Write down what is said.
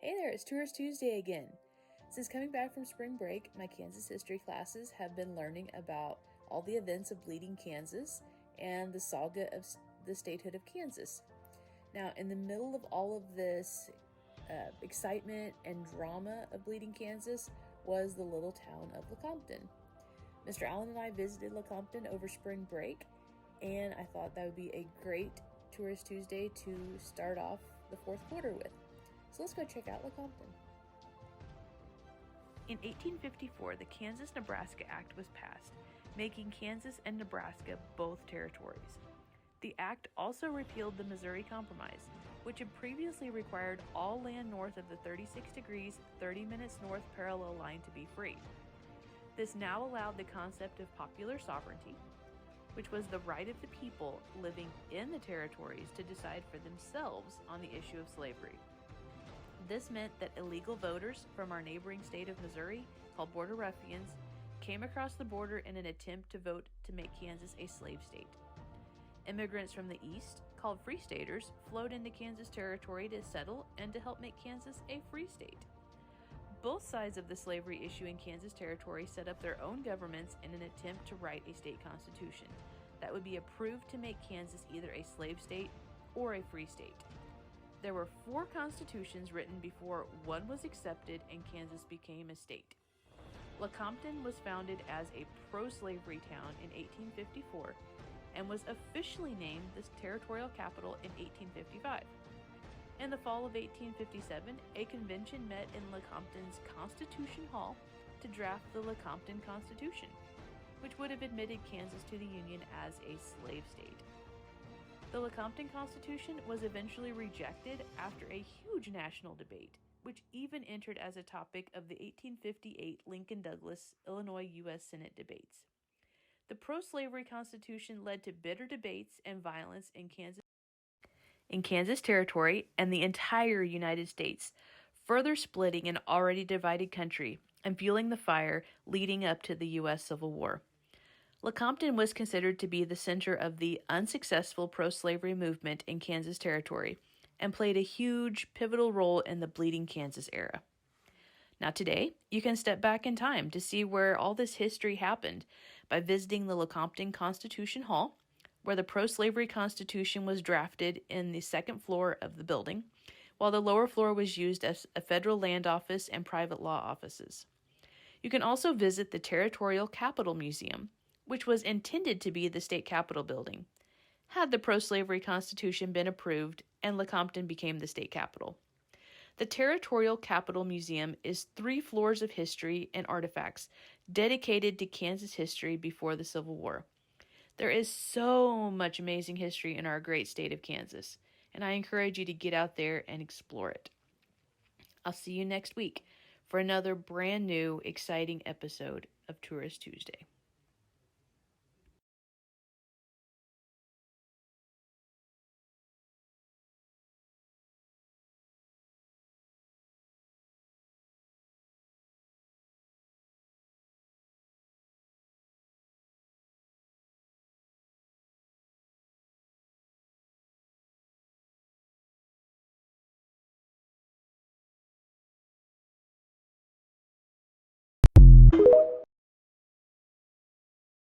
Hey there, it's Tourist Tuesday again. Since coming back from spring break, my Kansas history classes have been learning about all the events of Bleeding Kansas and the saga of the statehood of Kansas. Now, in the middle of all of this excitement and drama of Bleeding Kansas was the little town of Lecompton. Mr. Allen and I visited Lecompton over spring break, and I thought that would be a great Tourist Tuesday to start off the fourth quarter with. So let's go check out Lecompton. In 1854, the Kansas-Nebraska Act was passed, making Kansas and Nebraska both territories. The act also repealed the Missouri Compromise, which had previously required all land north of the 36 degrees, 30 minutes north parallel line to be free. This now allowed the concept of popular sovereignty, which was the right of the people living in the territories to decide for themselves on the issue of slavery. This meant that illegal voters from our neighboring state of Missouri, called Border Ruffians, came across the border in an attempt to vote to make Kansas a slave state. Immigrants from the east, called Free Staters, flowed into Kansas territory to settle and to help make Kansas a free state. Both sides of the slavery issue in Kansas territory set up their own governments in an attempt to write a state constitution that would be approved to make Kansas either a slave state or a free state. There were 4 constitutions written before one was accepted and Kansas became a state. Lecompton was founded as a pro-slavery town in 1854 and was officially named the territorial capital in 1855. In the fall of 1857, a convention met in Lecompton's Constitution Hall to draft the Lecompton Constitution, which would have admitted Kansas to the Union as a slave state. The Lecompton Constitution was eventually rejected after a huge national debate, which even entered as a topic of the 1858 Lincoln-Douglas, Illinois U.S. Senate debates. The pro-slavery Constitution led to bitter debates and violence in Kansas territory and the entire United States, further splitting an already divided country and fueling the fire leading up to the U.S. Civil War. Lecompton was considered to be the center of the unsuccessful pro-slavery movement in Kansas territory and played a huge, pivotal role in the Bleeding Kansas era. Now today, you can step back in time to see where all this history happened by visiting the Lecompton Constitution Hall, where the pro-slavery Constitution was drafted in the second floor of the building, while the lower floor was used as a federal land office and private law offices. You can also visit the Territorial Capitol Museum, which was intended to be the state capitol building, had the pro-slavery Constitution been approved and Lecompton became the state capital. The Territorial Capitol Museum is 3 floors of history and artifacts dedicated to Kansas history before the Civil War. There is so much amazing history in our great state of Kansas, and I encourage you to get out there and explore it. I'll see you next week for another brand new, exciting episode of Tourist Tuesday.